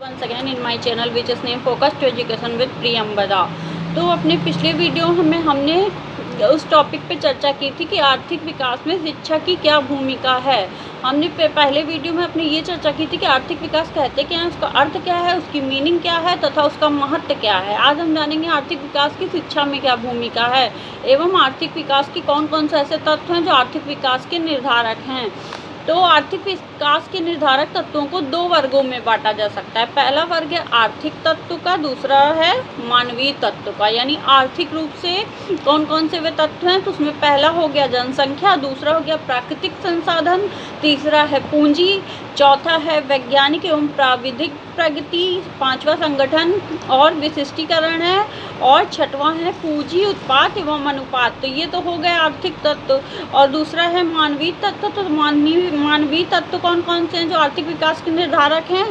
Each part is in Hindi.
once again in my channel which is named Focus to Education with Priyambada. तो अपने पिछले वीडियो में हमने उस टॉपिक पे चर्चा की थी कि आर्थिक विकास में शिक्षा की क्या भूमिका है। हमने पहले वीडियो में अपने ये चर्चा की थी कि आर्थिक विकास कहते क्या है, उसका अर्थ क्या है, उसकी मीनिंग क्या है तथा उसका महत्व क्या है। आज हम जानेंगे आर्थिक विकास की शिक्षा में क्या भूमिका है एवं आर्थिक विकास की कौन कौन से ऐसे तत्व हैं जो आर्थिक विकास के निर्धारक हैं। तो आर्थिक विकास के निर्धारक तत्वों को दो वर्गों में बांटा जा सकता है। पहला वर्ग है आर्थिक तत्व का, दूसरा है मानवीय तत्व का। यानी आर्थिक रूप से कौन कौन से वे तत्व हैं, तो उसमें पहला हो गया जनसंख्या, दूसरा हो गया प्राकृतिक संसाधन, तीसरा है पूंजी, चौथा है वैज्ञानिक एवं प्राविधिक प्रगति, पांचवा संगठन और विशिष्टीकरण है और छठवां है पूंजी उत्पाद एवं अनुपात। तो ये तो हो गए आर्थिक तत्व। और दूसरा है मानवीय तत्व। तो मानवीय तत्व कौन कौन से हैं जो आर्थिक विकास के निर्धारक हैं?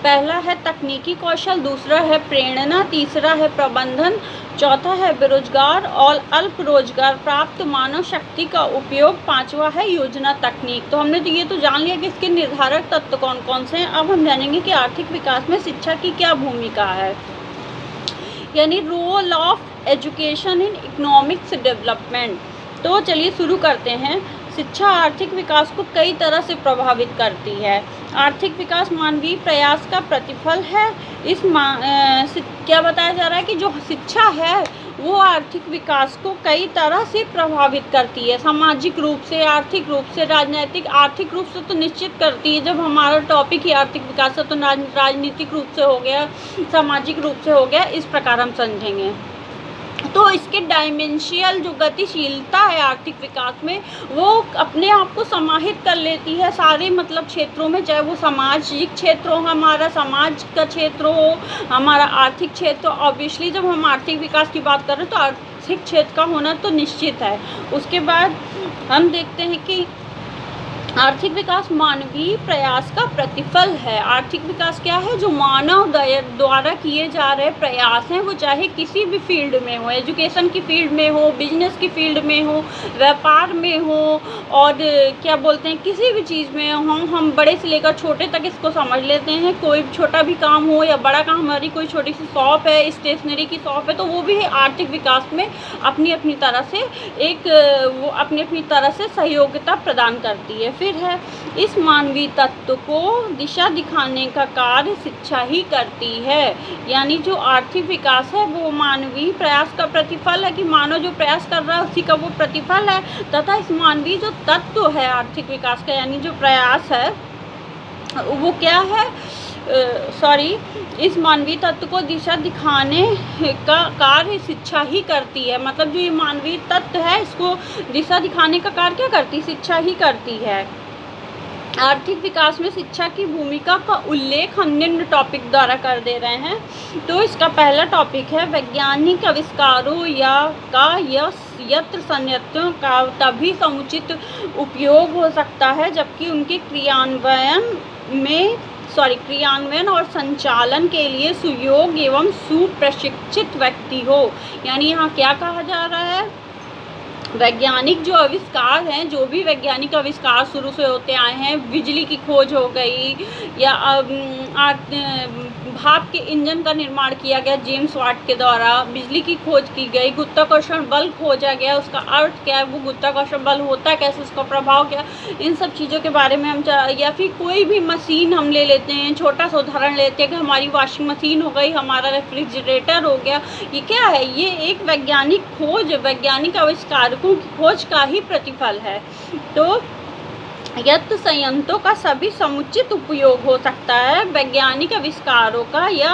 पहला है तकनीकी कौशल, दूसरा है प्रेरणा, तीसरा है प्रबंधन, चौथा है बेरोजगार और अल्प रोजगार प्राप्त मानव शक्ति का उपयोग, पांचवा है योजना तकनीक। तो हमने ये तो जान लिया कि इसके निर्धारक तत्व कौन कौन से हैं। अब हम जानेंगे कि आर्थिक विकास में शिक्षा की क्या भूमिका है, यानी role of education in economics development. तो चलिए शुरू करते हैं। शिक्षा आर्थिक विकास को कई तरह से प्रभावित करती है। आर्थिक विकास मानवीय प्रयास का प्रतिफल है। क्या बताया जा रहा है कि जो शिक्षा है वो आर्थिक विकास को कई तरह से प्रभावित करती है, सामाजिक रूप से, आर्थिक रूप से, राजनीतिक। आर्थिक रूप से तो निश्चित करती है, जब हमारा टॉपिक ही आर्थिक विकास है तो राजनीतिक रूप से हो गया, सामाजिक रूप से हो गया, इस प्रकार हम समझेंगे। तो इसके डायमेंशियल जो गतिशीलता है आर्थिक विकास में, वो अपने आप को समाहित कर लेती है सारे मतलब क्षेत्रों में, चाहे वो सामाजिक क्षेत्र हो, हमारा समाज का क्षेत्र हो, हमारा आर्थिक क्षेत्र। ऑब्वियसली जब हम आर्थिक विकास की बात कर रहे हैं तो आर्थिक क्षेत्र का होना तो निश्चित है। उसके बाद हम देखते हैं कि आर्थिक विकास मानवीय प्रयास का प्रतिफल है। आर्थिक विकास क्या है? जो मानव द्वारा किए जा रहे प्रयास हैं, वो चाहे किसी भी फील्ड में हो, एजुकेशन की फील्ड में हो, बिजनेस की फील्ड में हो, व्यापार में हो, और क्या बोलते हैं किसी भी चीज़ में हो, हम बड़े से लेकर छोटे तक इसको समझ लेते हैं। कोई छोटा भी काम हो या बड़ा काम, हमारी कोई छोटी सी शॉप है, स्टेशनरी की शॉप है, तो वो भी आर्थिक विकास में अपनी अपनी तरह से वो अपनी अपनी तरह से सहयोगिता प्रदान करती है। फिर है इस मानवीय तत्व को दिशा दिखाने का कार्य शिक्षा ही करती है। यानी जो आर्थिक विकास है वो मानवीय प्रयास का प्रतिफल है, कि मानव जो प्रयास कर रहा है उसी का वो प्रतिफल है। तथा इस मानवीय जो तत्व है आर्थिक विकास का, यानी जो प्रयास है वो क्या है, इस मानवीय तत्व को दिशा दिखाने का कार्य शिक्षा ही करती है। मतलब जो ये मानवीय तत्व है इसको दिशा दिखाने का कार्य क्या करती है? शिक्षा ही करती है। आर्थिक विकास में शिक्षा की भूमिका का उल्लेख हम निम्न टॉपिक द्वारा कर दे रहे हैं। तो इसका पहला टॉपिक है वैज्ञानिक आविष्कारों का यंत्र संयंत्रों का तभी समुचित उपयोग हो सकता है जबकि उनके क्रियान्वयन और संचालन के लिए सुयोग्य एवं सुप्रशिक्षित व्यक्ति हो। यानी यहाँ क्या कहा जा रहा है? वैज्ञानिक जो आविष्कार हैं, जो भी वैज्ञानिक आविष्कार शुरू से होते आए हैं, बिजली की खोज हो गई या भाप के इंजन का निर्माण किया गया जेम्स वाट के द्वारा, बिजली की खोज की गई, गुरुत्वाकर्षण बल खोजा गया, उसका अर्थ क्या है, वो गुरुत्वाकर्षण बल होता कैसे, उसका प्रभाव क्या, इन सब चीज़ों के बारे में हम या फिर कोई भी मशीन हम ले लेते हैं, छोटा सा उदाहरण लेते हैं कि हमारी वॉशिंग मशीन हो गई, हमारा रेफ्रिजरेटर हो गया। ये क्या है? ये एक वैज्ञानिक खोज, वैज्ञानिक आविष्कारकों की खोज का ही प्रतिफल है। तो यंत्र संयंत्रों का सभी समुचित उपयोग हो सकता है। वैज्ञानिक आविष्कारों का या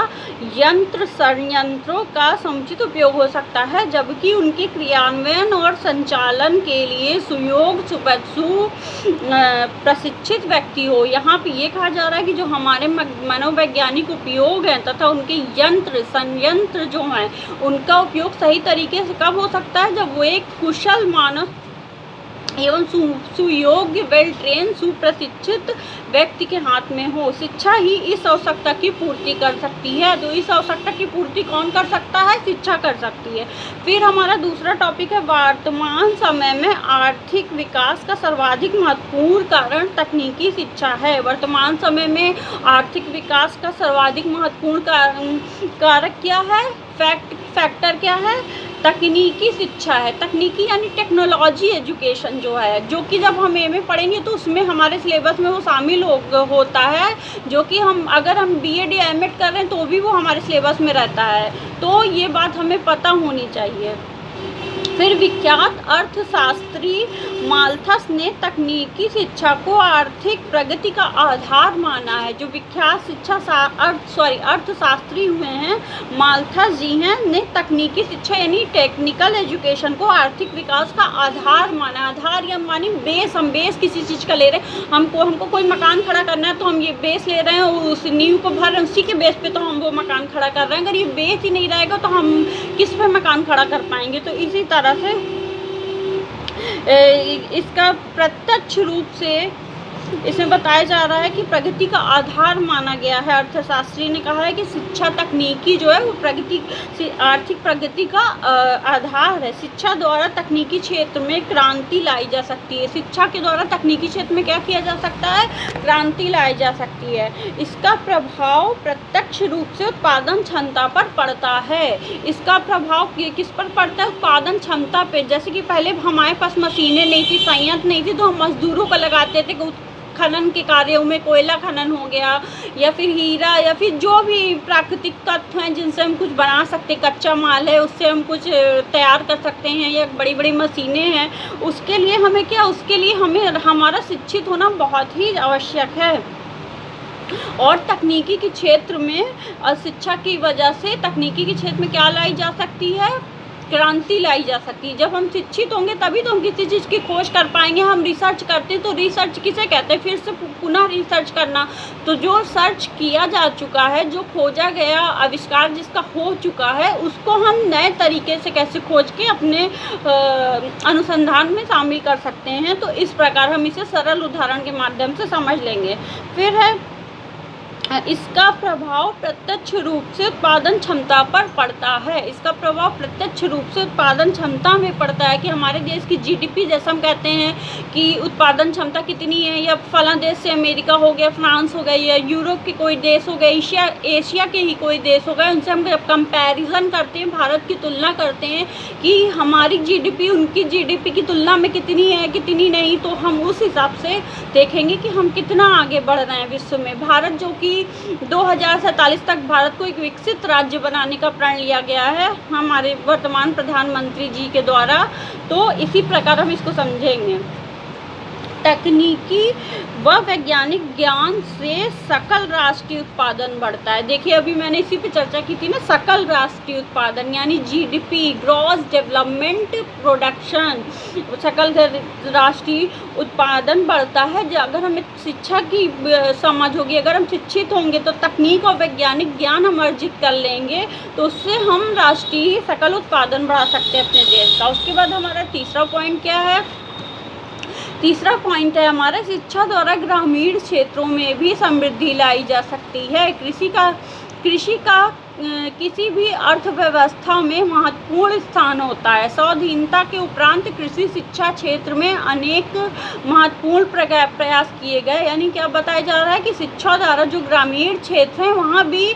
यंत्र संयंत्रों का समुचित उपयोग हो सकता है जबकि उनके क्रियान्वयन और संचालन के लिए प्रशिक्षित व्यक्ति हो। यहाँ पे ये कहा जा रहा है कि जो हमारे मनोवैज्ञानिक उपयोग हैं तथा उनके यंत्र संयंत्र जो हैं उनका उपयोग सही तरीके से कब हो सकता है? जब वो एक कुशल मानव एवं सुयोग्य वेल ट्रेन सुप्रशिक्षित व्यक्ति के हाथ में हो। शिक्षा ही इस आवश्यकता की पूर्ति कर सकती है। तो इस आवश्यकता की पूर्ति कौन कर सकता है? शिक्षा कर सकती है। फिर हमारा दूसरा टॉपिक है, वर्तमान समय में आर्थिक विकास का सर्वाधिक महत्वपूर्ण कारण तकनीकी शिक्षा है। वर्तमान समय में आर्थिक विकास का सर्वाधिक महत्वपूर्ण कारक क्या है? फैक्टर क्या है? तकनीकी शिक्षा है। तकनीकी यानी टेक्नोलॉजी एजुकेशन जो है, जो कि जब हम एमए पढ़ेंगे तो उसमें हमारे सिलेबस में वो शामिल होता है, जो कि हम अगर हम बीएड या एमएड कर रहे हैं तो भी वो हमारे सिलेबस में रहता है। तो ये बात हमें पता होनी चाहिए। फिर विख्यात अर्थशास्त्री माल्थस ने तकनीकी शिक्षा को आर्थिक प्रगति का आधार माना है। जो विख्यात अर्थशास्त्री हुए हैं माल्थस जी हैं, ने तकनीकी शिक्षा यानी टेक्निकल एजुकेशन को आर्थिक विकास का आधार माना। आधार या मानी बेस, हम बेस किसी चीज़ का ले रहे हैं। हमको कोई मकान खड़ा करना है तो हम ये बेस ले रहे हैं, उस नींव को भर रहे हैं, उसी के बेस पे तो हम वो मकान खड़ा कर रहे हैं। अगर ये बेस ही नहीं रहेगा तो हम किस पे मकान खड़ा कर पाएंगे? तो इसी तरह से इसका प्रत्यक्ष रूप से इसमें बताया जा रहा है कि प्रगति का आधार माना गया है। अर्थशास्त्री ने कहा है कि शिक्षा तकनीकी जो है वो आर्थिक प्रगति का आधार है। शिक्षा द्वारा तकनीकी क्षेत्र में क्रांति लाई जा सकती है। शिक्षा के द्वारा तकनीकी क्षेत्र में क्या किया जा सकता है? क्रांति लाई जा सकती है। इसका प्रभाव प्रत्यक्ष रूप से उत्पादन क्षमता पर पड़ता है। इसका प्रभाव किस पर पड़ता है? उत्पादन क्षमता पे। जैसे कि पहले हमारे पास मशीनें नहीं थी, संयंत्र नहीं थी, तो हम मजदूरों को लगाते थे खनन के कार्यों में। कोयला खनन हो गया या फिर हीरा या फिर जो भी प्राकृतिक तत्व हैं जिनसे हम कुछ बना सकते, कच्चा माल है उससे हम कुछ तैयार कर सकते हैं, या बड़ी बड़ी मशीनें हैं। उसके लिए हमें हमारा शिक्षित होना बहुत ही आवश्यक है। और तकनीकी के क्षेत्र में शिक्षा की वजह से तकनीकी के क्षेत्र में क्या लाई जा सकती है? क्रांति लाई जा सकती है। जब हम शिक्षित होंगे तभी तो हम किसी चीज़ की खोज कर पाएंगे। हम रिसर्च करते हैं तो रिसर्च किसे कहते हैं? फिर से पुनः रिसर्च करना। तो जो सर्च किया जा चुका है, जो खोजा गया, आविष्कार जिसका हो चुका है, उसको हम नए तरीके से कैसे खोज के अपने अनुसंधान में शामिल कर सकते हैं। तो इस प्रकार हम इसे सरल उदाहरण के माध्यम से समझ लेंगे। फिर है इसका प्रभाव प्रत्यक्ष रूप से उत्पादन क्षमता पर पड़ता है। इसका प्रभाव प्रत्यक्ष रूप से उत्पादन क्षमता में पड़ता है कि हमारे देश की जीडीपी, जैसे हम कहते हैं कि उत्पादन क्षमता कितनी है, या फला देश से अमेरिका हो गया, फ्रांस हो गया, या यूरोप के कोई देश हो गया, एशिया के ही कोई देश हो गया, उनसे हम जब कंपैरिजन करते हैं, भारत की तुलना करते हैं कि हमारी जीडीपी उनकी जीडीपी की तुलना में कितनी है कितनी नहीं, तो हम उस हिसाब से देखेंगे कि हम कितना आगे बढ़ रहे हैं विश्व में। भारत जो कि 2047 तक भारत को एक विकसित राज्य बनाने का प्रण लिया गया है हमारे वर्तमान प्रधानमंत्री जी के द्वारा। तो इसी प्रकार हम इसको समझेंगे। तकनीकी व वैज्ञानिक ज्ञान से सकल राष्ट्रीय उत्पादन बढ़ता है। देखिए अभी मैंने इसी पे चर्चा की थी ना, सकल राष्ट्रीय उत्पादन यानी जीडीपी, ग्रॉस डेवलपमेंट प्रोडक्शन, सकल राष्ट्रीय उत्पादन बढ़ता है। अगर हमें शिक्षा की समझ होगी, अगर हम शिक्षित होंगे तो तकनीक और वैज्ञानिक ज्ञान हम अर्जित कर लेंगे, तो उससे हम राष्ट्रीय सकल उत्पादन बढ़ा सकते हैं अपने देश का। उसके बाद हमारा तीसरा पॉइंट क्या है? तीसरा पॉइंट है हमारा, शिक्षा द्वारा ग्रामीण क्षेत्रों में भी समृद्धि लाई जा सकती है। कृषि का किसी भी अर्थव्यवस्था में महत्वपूर्ण स्थान होता है। स्वाधीनता के उपरांत कृषि शिक्षा क्षेत्र में अनेक महत्वपूर्ण प्रयास किए गए। यानी क्या बताया जा रहा है कि शिक्षा द्वारा जो ग्रामीण क्षेत्र हैं वहाँ भी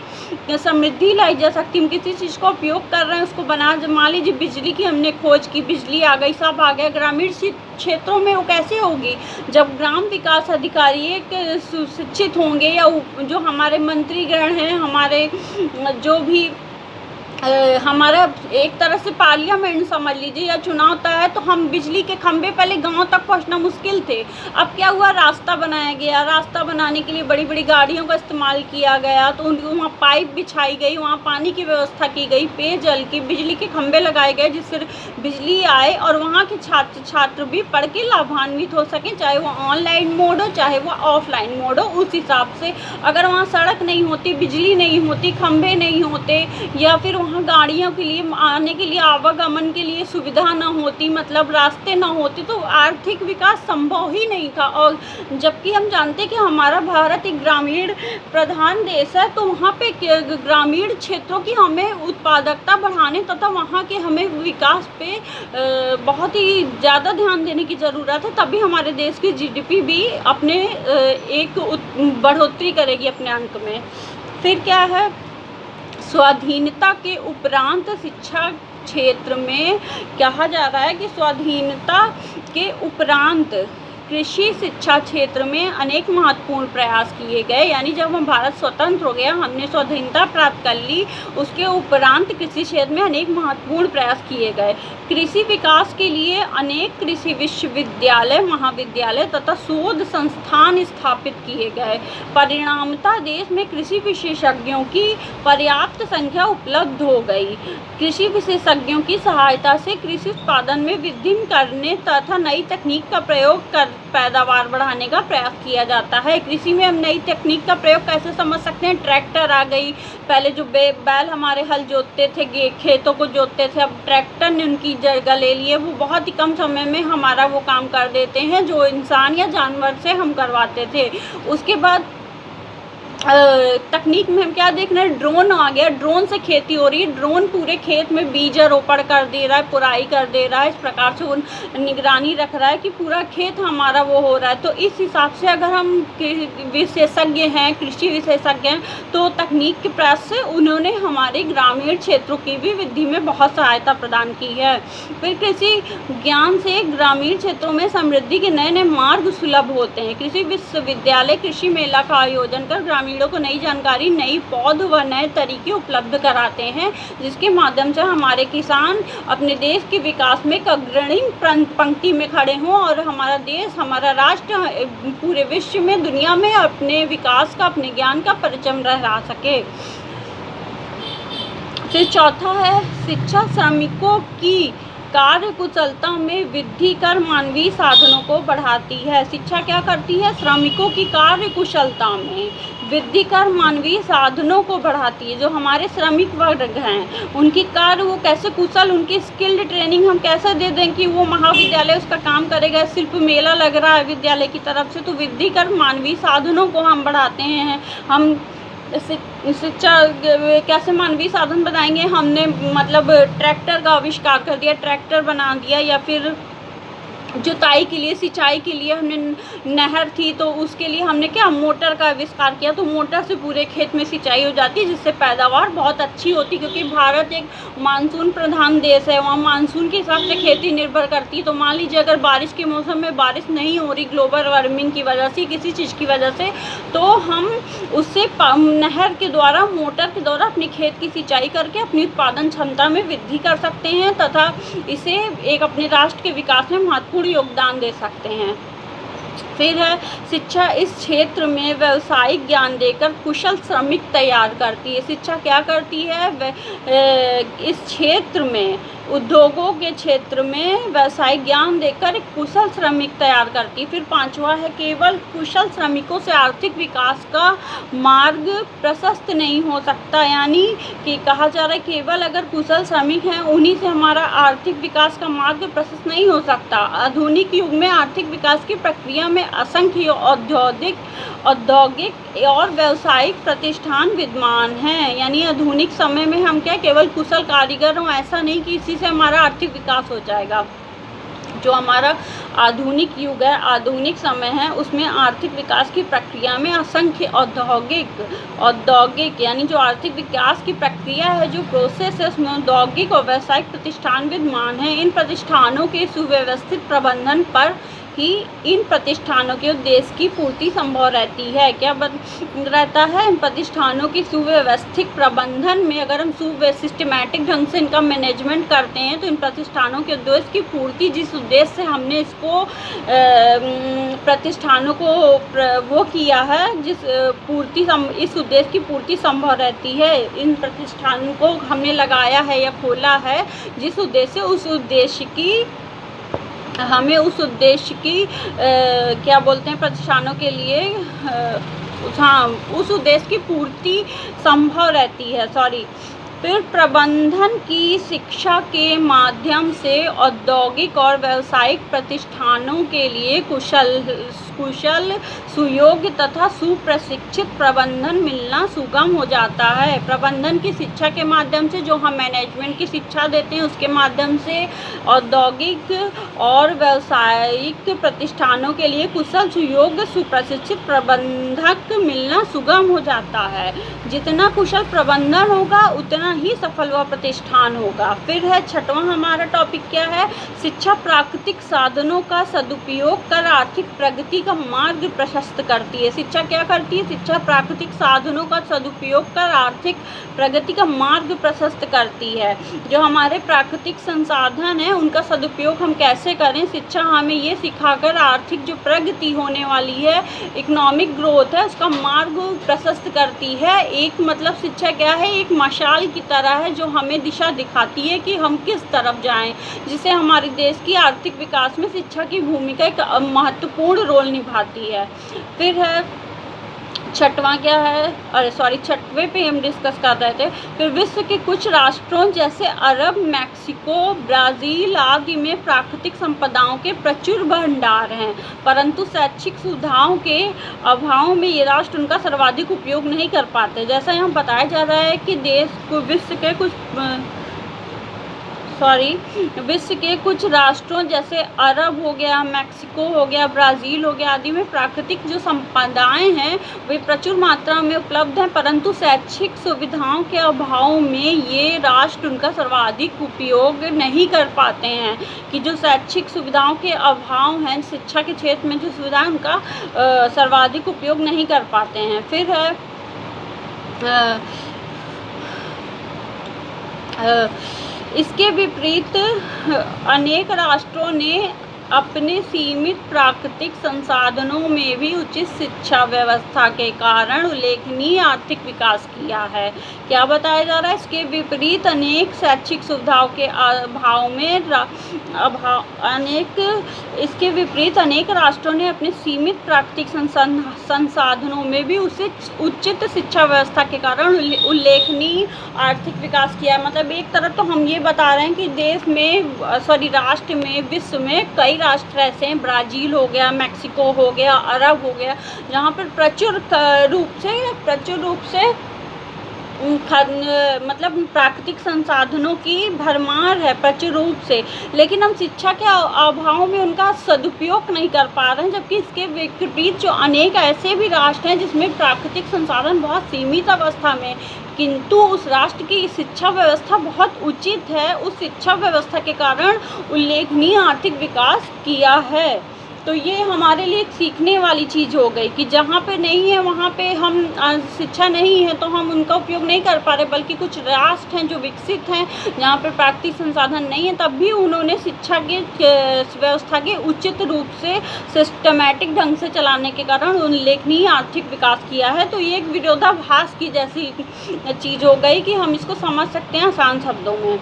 समृद्धि लाई जा सकती है। हम किसी चीज़ का उपयोग कर रहे हैं, उसको मान लीजिए बिजली की हमने खोज की, बिजली आ गई, सब आ गया। ग्रामीण क्षेत्रों में वो कैसे होगी? जब ग्राम विकास अधिकारी एक सुशिक्षित होंगे, या जो हमारे मंत्रीगण हैं, हमारे जो भी हमारा एक तरह से पार्लियामेंट समझ लीजिए या चुनाव होता है, तो हम बिजली के खंभे पहले गांव तक पहुंचना मुश्किल थे। अब क्या हुआ? रास्ता बनाया गया। रास्ता बनाने के लिए बड़ी बड़ी गाड़ियों का इस्तेमाल किया गया, तो वहाँ पाइप बिछाई गई, वहाँ पानी की व्यवस्था की गई, पेयजल की, बिजली के खंभे लगाए गए जिससे बिजली आए और वहाँ के छात्र भी पढ़ के लाभान्वित हो सकें, चाहे वो ऑनलाइन मोड हो चाहे वो ऑफलाइन मोड हो। उस हिसाब से अगर वहाँ सड़क नहीं होती, बिजली नहीं होती, खंभे नहीं होते, या फिर वहाँ गाड़ियों के लिए आने के लिए, आवागमन के लिए सुविधा ना होती, मतलब रास्ते ना होते, तो आर्थिक विकास संभव ही नहीं था। और जबकि हम जानते हैं कि हमारा भारत एक ग्रामीण प्रधान देश है, तो वहाँ पे ग्रामीण क्षेत्रों की हमें उत्पादकता बढ़ाने तथा वहाँ के हमें विकास पे बहुत ही ज़्यादा ध्यान देने की ज़रूरत है, तभी हमारे देश की जीडीपी भी अपने एक बढ़ोतरी करेगी अपने अंक में। फिर क्या है, स्वाधीनता के उपरांत शिक्षा क्षेत्र में कहा जा रहा है कि स्वाधीनता के उपरांत कृषि शिक्षा क्षेत्र में अनेक महत्वपूर्ण प्रयास किए गए। यानी जब हम भारत स्वतंत्र हो गया, हमने स्वाधीनता प्राप्त कर ली, उसके उपरांत कृषि क्षेत्र में अनेक महत्वपूर्ण प्रयास किए गए। कृषि विकास के लिए अनेक कृषि विश्वविद्यालय, महाविद्यालय तथा शोध संस्थान स्थापित किए गए। परिणामतः देश में कृषि विशेषज्ञों की पर्याप्त संख्या उपलब्ध हो गई। कृषि विशेषज्ञों की सहायता से कृषि उत्पादन में वृद्धि करने तथा नई तकनीक का प्रयोग कर पैदावार बढ़ाने का प्रयास किया जाता है। कृषि में हम नई तकनीक का प्रयोग कैसे समझ सकते हैं? ट्रैक्टर आ गई, पहले जो बैल हमारे हल जोतते थे, खेतों को जोतते थे, अब ट्रैक्टर ने उनकी जगह ले ली है। वो बहुत ही कम समय में हमारा वो काम कर देते हैं जो इंसान या जानवर से हम करवाते थे। उसके बाद तकनीक में हम क्या देख रहे हैं, ड्रोन आ गया, ड्रोन से खेती हो रही है। ड्रोन पूरे खेत में बीज रोपण कर दे रहा है, पुराई कर दे रहा है, इस प्रकार से वो निगरानी रख रहा है कि पूरा खेत हमारा वो हो रहा है। तो इस हिसाब से अगर हम विशेषज्ञ हैं, कृषि विशेषज्ञ हैं, तो तकनीक के प्रयास से उन्होंने हमारे ग्रामीण क्षेत्रों की भी वृद्धि में बहुत सहायता प्रदान की है। फिर कृषि ज्ञान से ग्रामीण क्षेत्रों में समृद्धि के नए नए मार्ग सुलभ होते हैं। कृषि विश्वविद्यालय कृषि मेला का आयोजन कर ग्रामीणों को नई जानकारी, नई पौध व नए तरीके उपलब्ध कराते हैं, जिसके माध्यम से हमारे किसान अपने देश के विकास में एक अग्रणी पंक्ति में खड़े हों और हमारा देश, हमारा राष्ट्र पूरे विश्व में, दुनिया में अपने विकास का, अपने ज्ञान का परचम लहरा सके। फिर चौथा है, शिक्षा श्रमिकों की कार्य कुशलता में वृद्धि कर मानवीय साधनों को बढ़ाती है। शिक्षा क्या करती है? श्रमिकों की कार्य कुशलता में वृद्धि कर मानवीय साधनों को बढ़ाती है। जो हमारे श्रमिक वर्ग हैं, उनकी कार्य वो कैसे कुशल, उनकी स्किल्ड ट्रेनिंग हम कैसे दे दें कि वो महाविद्यालय उसका काम करेगा। शिल्प मेला लग रहा है विद्यालय की तरफ से, तो वृद्धि कर मानवीय साधनों को हम बढ़ाते हैं। हम शिक्षा कैसे मानवीय साधन बनाएंगे? हमने मतलब ट्रैक्टर का आविष्कार कर दिया, ट्रैक्टर बना दिया, या फिर जुताई के लिए, सिंचाई के लिए हमने नहर थी तो उसके लिए हमने क्या, मोटर का आविष्कार किया, तो मोटर से पूरे खेत में सिंचाई हो जाती है, जिससे पैदावार बहुत अच्छी होती। क्योंकि भारत एक मानसून प्रधान देश है, वहाँ मानसून के हिसाब से खेती निर्भर करती है। तो मान लीजिए अगर बारिश के मौसम में बारिश नहीं हो रही, ग्लोबल वार्मिंग की वजह से, किसी चीज़ की वजह से, तो हम उससे नहर के द्वारा, मोटर के द्वारा अपने खेत की सिंचाई करके अपनी उत्पादन क्षमता में वृद्धि कर सकते हैं तथा इसे एक अपने राष्ट्र के विकास में महत्वपूर्ण योगदान दे सकते हैं। फिर है, शिक्षा इस क्षेत्र में व्यावसायिक ज्ञान देकर कुशल श्रमिक तैयार करती है। शिक्षा क्या करती है? इस क्षेत्र में, उद्योगों के क्षेत्र में व्यावसायिक ज्ञान देकर एक कुशल श्रमिक तैयार करती है। फिर पांचवा है, केवल कुशल श्रमिकों से आर्थिक विकास का मार्ग प्रशस्त नहीं हो सकता। यानी कि कहा जा रहा है केवल अगर कुशल श्रमिक हैं, उन्हीं से हमारा आर्थिक विकास का मार्ग प्रशस्त नहीं हो सकता। आधुनिक युग में आर्थिक विकास की प्रक्रिया में असंख्य औद्योगिक और व्यावसायिक प्रतिष्ठान विद्यमान हैं। यानी आधुनिक समय में हम क्या, केवल कुशल कारीगर हों ऐसा नहीं कि इसी से हमारा आर्थिक विकास हो जाएगा। जो हमारा आधुनिक युग है, आधुनिक समय है, उसमें आर्थिक विकास की प्रक्रिया में असंख्य औद्योगिक यानी जो आर्थिक विकास की प्रक्रिया है, जो प्रोसेस है, उसमें औद्योगिक और व्यावसायिक प्रतिष्ठान विद्यमान हैं। इन प्रतिष्ठानों के सुव्यवस्थित प्रबंधन पर ही इन प्रतिष्ठानों के उद्देश्य की पूर्ति संभव रहती है। क्या रहता है? इन प्रतिष्ठानों की सुव्यवस्थित प्रबंधन में अगर हम सिस्टमैटिक ढंग से इनका मैनेजमेंट करते हैं, तो इन प्रतिष्ठानों के उद्देश्य की पूर्ति, जिस उद्देश्य से हमने इसको प्रतिष्ठानों को वो किया है, इस उद्देश्य की पूर्ति संभव रहती है। इन प्रतिष्ठानों को हमने लगाया है या खोला है जिस उद्देश्य, उस उद्देश्य की हमें उस उद्देश्य की क्या बोलते हैं, प्रतिष्ठानों के लिए हाँ, उस उद्देश्य की पूर्ति संभव रहती है। फिर प्रबंधन की शिक्षा के माध्यम से औद्योगिक और व्यावसायिक प्रतिष्ठानों के लिए कुशल सुयोग्य तथा सुप्रशिक्षित प्रबंधन मिलना सुगम हो जाता है। प्रबंधन की शिक्षा के माध्यम से, जो हम मैनेजमेंट की शिक्षा देते हैं उसके माध्यम से औद्योगिक और व्यावसायिक प्रतिष्ठानों के लिए कुशल सुयोग्य सुप्रशिक्षित प्रबंधक मिलना सुगम हो जाता है। जितना कुशल प्रबंधन होगा उतना ही सफल वह प्रतिष्ठान होगा। फिर है छठवां हमारा टॉपिक क्या है, शिक्षा प्राकृतिक साधनों का सदुपयोग कर आर्थिक प्रगति का मार्ग प्रशस्त करती है। शिक्षा क्या करती है, शिक्षा प्राकृतिक साधनों का सदुपयोग कर आर्थिक प्रगति का मार्ग प्रशस्त करती है। जो हमारे प्राकृतिक संसाधन हैं उनका सदुपयोग हम कैसे करें, शिक्षा हमें ये सिखाकर आर्थिक जो प्रगति होने वाली है, इकोनॉमिक ग्रोथ है, उसका मार्ग प्रशस्त करती है। एक मतलब शिक्षा क्या है, एक मशाल की तरह है जो हमें दिशा दिखाती है कि हम किस तरफ जाएं, जिससे हमारे देश की आर्थिक विकास में शिक्षा की भूमिका एक महत्वपूर्ण रोल निभाती है। फिर है छठवां क्या है, छठवें पे हम डिस्कस कर रहे थे। फिर विश्व के कुछ राष्ट्रों जैसे अरब, मैक्सिको, ब्राज़ील आदि में प्राकृतिक संपदाओं के प्रचुर भंडार हैं, परंतु शैक्षिक सुविधाओं के अभाव में ये राष्ट्र उनका सर्वाधिक उपयोग नहीं कर पाते। जैसा यहाँ बताया जा रहा है कि विश्व के कुछ राष्ट्रों जैसे अरब हो गया, मैक्सिको हो गया, ब्राज़ील हो गया आदि में प्राकृतिक जो संपदाएं हैं वे प्रचुर मात्रा में उपलब्ध हैं, परंतु शैक्षिक सुविधाओं के अभाव में ये राष्ट्र उनका सर्वाधिक उपयोग नहीं कर पाते हैं। कि जो शैक्षिक सुविधाओं के अभाव हैं, शिक्षा के क्षेत्र में जो सुविधाएं उनका सर्वाधिक उपयोग नहीं कर पाते हैं। फिर है इसके विपरीत अनेक राष्ट्रों ने अपने सीमित प्राकृतिक संसाधनों में भी उचित शिक्षा व्यवस्था के कारण उल्लेखनीय आर्थिक विकास किया है। क्या बताया जा रहा है, इसके विपरीत अनेक शैक्षिक सुविधाओं के अनेक राष्ट्रों ने अपने सीमित प्राकृतिक संसाधनों में भी उचित शिक्षा व्यवस्था के कारण उल्लेखनीय आर्थिक विकास किया है। मतलब एक तरफ तो हम ये बता रहे हैं कि राष्ट्र में, विश्व में कई राष्ट्र ऐसे हैं, ब्राज़ील हो गया, मैक्सिको हो गया, अरब हो गया, जहाँ पर प्रचुर रूप से मतलब प्राकृतिक संसाधनों की भरमार है प्रचुर रूप से, लेकिन हम शिक्षा के अभाव में उनका सदुपयोग नहीं कर पा रहे हैं। जबकि इसके विपरीत जो अनेक ऐसे भी राष्ट्र हैं जिसमें प्राकृतिक संसाधन बहुत सीमित अवस्था में, किंतु उस राष्ट्र की शिक्षा व्यवस्था बहुत उचित है, उस शिक्षा व्यवस्था के कारण उल्लेखनीय आर्थिक विकास किया है। तो ये हमारे लिए एक सीखने वाली चीज़ हो गई कि जहाँ पे नहीं है वहाँ पे हम शिक्षा नहीं है तो हम उनका उपयोग नहीं कर पा रहे, बल्कि कुछ राष्ट्र हैं जो विकसित हैं जहाँ पे प्राकृतिक संसाधन नहीं है, तब भी उन्होंने शिक्षा के व्यवस्था के उचित रूप से सिस्टमैटिक ढंग से चलाने के कारण उल्लेखनीय आर्थिक विकास किया है। तो ये एक विरोधाभास की जैसी चीज़ हो गई कि हम इसको समझ सकते हैं आसान शब्दों में।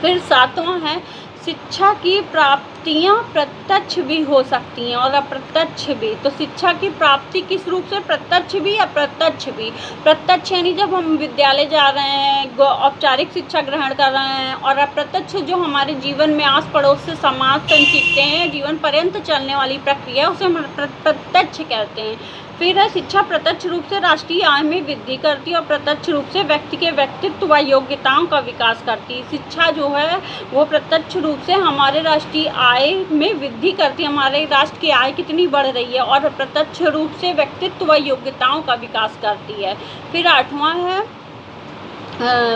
फिर सातवां है, शिक्षा की प्राप्तियां प्रत्यक्ष भी हो सकती हैं और अप्रत्यक्ष भी। तो शिक्षा की प्राप्ति किस रूप से, प्रत्यक्ष भी अप्रत्यक्ष भी। प्रत्यक्ष यानी जब हम विद्यालय जा रहे हैं, औपचारिक शिक्षा ग्रहण कर रहे हैं, और अप्रत्यक्ष जो हमारे जीवन में आस पड़ोस से समाज से सीखते हैं, जीवन पर्यंत चलने वाली प्रक्रिया, उसे हम प्रत्यक्ष कहते हैं। फिर है शिक्षा प्रत्यक्ष रूप से राष्ट्रीय आय में वृद्धि करती है और प्रत्यक्ष रूप से व्यक्ति के व्यक्तित्व व योग्यताओं का विकास करती है। शिक्षा जो है वो प्रत्यक्ष रूप से हमारे राष्ट्रीय आय में वृद्धि करती है, हमारे राष्ट्र की आय कितनी बढ़ रही है, और प्रत्यक्ष रूप से व्यक्तित्व व योग्यताओं का विकास करती है। फिर आठवां है,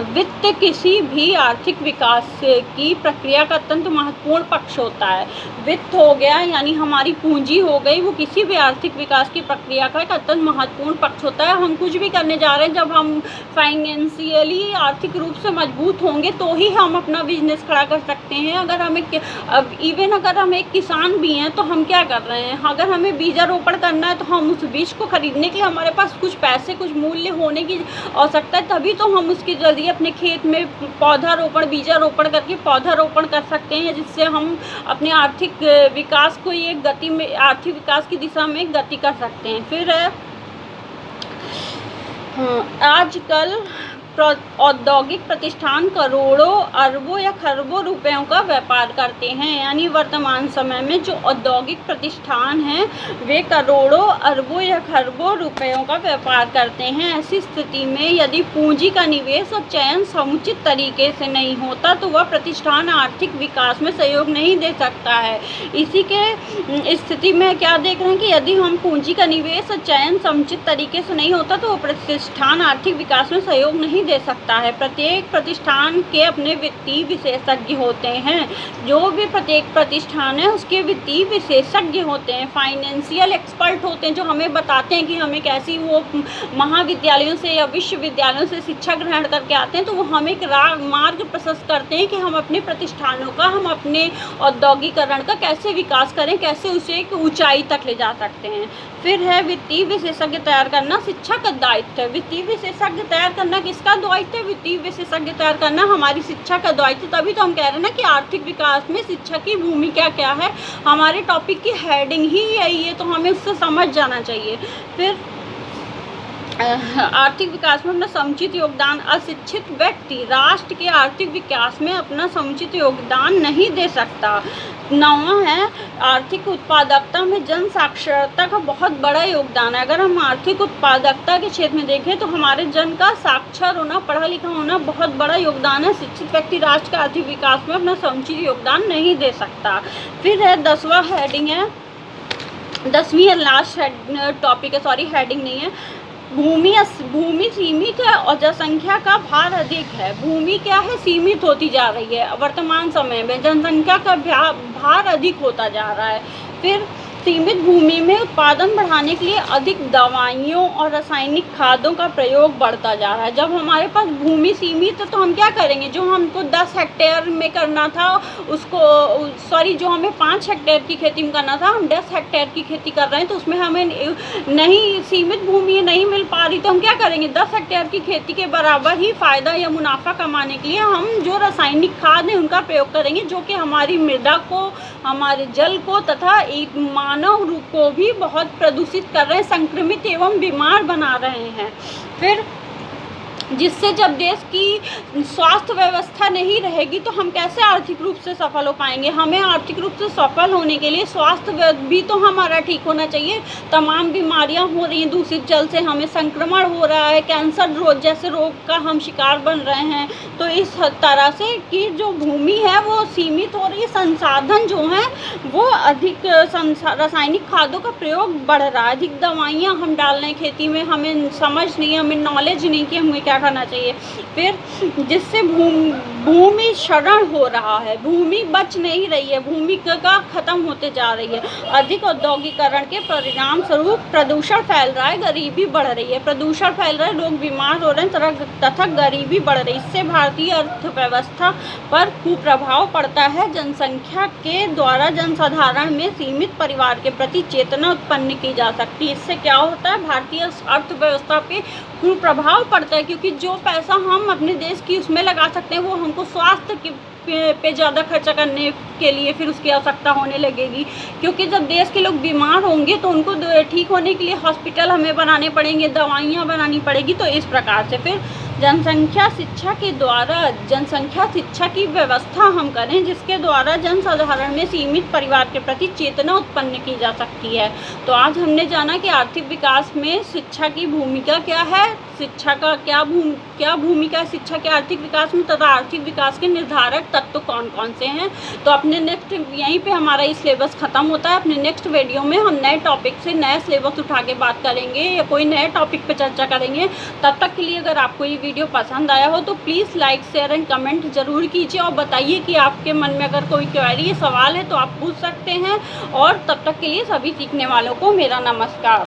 वित्त किसी भी आर्थिक विकास की प्रक्रिया का अत्यंत महत्वपूर्ण पक्ष होता है। वित्त हो गया यानी हमारी पूंजी हो गई, वो किसी भी आर्थिक विकास की प्रक्रिया का एक अत्यंत महत्वपूर्ण पक्ष होता है। हम कुछ भी करने जा रहे हैं, जब हम फाइनेंशियली आर्थिक रूप से मजबूत होंगे तो ही हम अपना बिजनेस खड़ा कर सकते हैं। अगर हम एक किसान भी हैं तो हम क्या कर रहे हैं, अगर हमें बीजारोपण करना है तो हम उस बीज को खरीदने के लिए हमारे पास कुछ पैसे, कुछ मूल्य होने की आवश्यकता है, तभी तो हम उसके जरिए अपने खेत में बीजारोपण करके पौधारोपण कर सकते हैं, जिससे हम अपने आर्थिक विकास को एक गति में, आर्थिक विकास की दिशा में गति कर सकते हैं। फिर आजकल औद्योगिक प्रतिष्ठान करोड़ों अरबों या खरबों रुपयों का व्यापार करते हैं। यानी वर्तमान समय में जो औद्योगिक प्रतिष्ठान हैं वे करोड़ों अरबों या खरबों रुपयों का व्यापार करते हैं। ऐसी स्थिति में यदि पूंजी का निवेश और चयन समुचित तरीके से नहीं होता तो वह प्रतिष्ठान आर्थिक विकास में सहयोग नहीं दे सकता है। इसी के स्थिति में क्या देख रहे हैं कि यदि हम पूंजी का निवेश और चयन समुचित तरीके से नहीं होता तो वह प्रतिष्ठान आर्थिक विकास में सहयोग नहीं दे सकता है। प्रत्येक प्रतिष्ठान के अपने वित्तीय विशेषज्ञ होते हैं। जो भी प्रत्येक प्रतिष्ठान है उसके वित्तीय विशेषज्ञ होते हैं, फाइनेंशियल एक्सपर्ट होते हैं, जो हमें बताते हैं कि हमें कैसी वो महाविद्यालयों से या विश्वविद्यालयों से शिक्षा ग्रहण करके आते हैं, तो वो हमें एक मार्ग प्रशस्त करते हैं कि हम अपने प्रतिष्ठानों का, हम अपने औद्योगिकरण का कैसे विकास करें, कैसे उसे एक ऊंचाई तक ले जा सकते हैं। फिर है वित्तीय विशेषज्ञ तैयार करना शिक्षा का दायित्व है। वित्तीय विशेषज्ञ तैयार करना किसका दायित्व है? वित्तीय विशेषज्ञ तैयार करना हमारी शिक्षा का दायित्व। तभी तो हम कह रहे हैं ना कि आर्थिक विकास में शिक्षा की भूमिका क्या है। हमारे टॉपिक की हेडिंग ही यही है, तो हमें उससे समझ जाना चाहिए। फिर आर्थिक विकास में अपना समुचित योगदान, अशिक्षित व्यक्ति राष्ट्र के आर्थिक विकास में अपना समुचित योगदान नहीं दे सकता। 9वां है आर्थिक उत्पादकता में जन साक्षरता का बहुत बड़ा योगदान है। अगर हम आर्थिक उत्पादकता के क्षेत्र में देखें तो हमारे जन का साक्षर होना, पढ़ा लिखा होना बहुत बड़ा योगदान है। शिक्षित व्यक्ति राष्ट्र के आर्थिक विकास में अपना समुचित योगदान नहीं दे सकता। फिर है 10वां हेडिंग है, 10वीं लास्ट टॉपिक है, सॉरी हेडिंग नहीं है। भूमि सीमित है और जनसंख्या का भार अधिक है। भूमि क्या है? सीमित होती जा रही है। वर्तमान समय में जनसंख्या का भार अधिक होता जा रहा है। फिर सीमित भूमि में उत्पादन बढ़ाने के लिए अधिक दवाइयों और रासायनिक खादों का प्रयोग बढ़ता जा रहा है। जब हमारे पास भूमि सीमित है तो हम क्या करेंगे? जो हमको 10 हेक्टेयर में करना था उसको, सॉरी, जो हमें 5 हेक्टेयर की खेती में करना था, हम 10 हेक्टेयर की खेती कर रहे हैं, तो उसमें हमें नहीं, सीमित भूमि नहीं मिल पा रही, तो हम क्या करेंगे? 10 हेक्टेयर की खेती के बराबर ही फ़ायदा या मुनाफा कमाने के लिए हम जो रासायनिक खाद है उनका प्रयोग करेंगे, जो कि हमारी मृदा को, हमारे जल को तथा एक मानव रूप को भी बहुत प्रदूषित कर रहे हैं, संक्रमित एवं बीमार बना रहे हैं। फिर जिससे जब देश की स्वास्थ्य व्यवस्था नहीं रहेगी तो हम कैसे आर्थिक रूप से सफल हो पाएंगे? हमें आर्थिक रूप से सफल होने के लिए स्वास्थ्य भी तो हमारा ठीक होना चाहिए। तमाम बीमारियां हो रही हैं दूषित जल से, हमें संक्रमण हो रहा है, कैंसर रोग जैसे रोग का हम शिकार बन रहे हैं। तो इस तरह से कि जो भूमि है वो सीमित हो रही है, संसाधन जो हैं वो अधिक, रासायनिक खादों का प्रयोग बढ़ रहा है, अधिक दवाइयाँ हम डाल रहे हैं खेती में, हमें समझ नहीं, हमें नॉलेज नहीं कि हमें क्या करना चाहिए। फिर जिससे भूमि क्षरण हो रहा है, भूमि बच नहीं रही है, भूमि का खत्म होते जा रही है। अधिक औद्योगिकरण के परिणाम स्वरूप प्रदूषण फैल रहा है, गरीबी बढ़ रही है, प्रदूषण फैल रहा है, लोग बीमार हो रहे हैं तथा गरीबी बढ़ रही है। इससे भारतीय अर्थव्यवस्था पर कुप्रभाव पड़ता है। जनसंख्या के द्वारा जनसाधारण में सीमित परिवार के प्रति चेतना उत्पन्न की जा सकती है। इससे क्या होता है? भारतीय अर्थव्यवस्था पे कुप्रभाव पड़ता है, क्योंकि जो पैसा हम अपने देश की उसमें लगा सकते हैं वो हमको स्वास्थ्य पे ज़्यादा खर्चा करने के लिए फिर उसकी आवश्यकता होने लगेगी। क्योंकि जब देश के लोग बीमार होंगे तो उनको ठीक होने के लिए हॉस्पिटल हमें बनाने पड़ेंगे, दवाइयाँ बनानी पड़ेगी। तो इस प्रकार से फिर जनसंख्या शिक्षा के द्वारा, जनसंख्या शिक्षा की व्यवस्था हम करें जिसके द्वारा जनसाधारण में सीमित परिवार के प्रति चेतना उत्पन्न की जा सकती है। तो आज हमने जाना कि आर्थिक विकास में शिक्षा की भूमिका क्या है, शिक्षा का क्या भूमिका है शिक्षा के आर्थिक विकास में, तथा आर्थिक विकास के निर्धारक तत्व कौन कौन से हैं। तो अपने नेक्स्ट, यहीं पे हमारा ये सिलेबस ख़त्म होता है। अपने नेक्स्ट वीडियो में हम नए टॉपिक से नया सिलेबस उठा के बात करेंगे या कोई नए टॉपिक पे चर्चा करेंगे। तब तक के लिए अगर आपको ये वीडियो पसंद आया हो तो please like, share and comment ज़रूर कीजिए और बताइए कि आपके मन में अगर कोई क्वेरी, सवाल है तो आप पूछ सकते हैं। और तब तक के लिए सभी सीखने वालों को मेरा नमस्कार।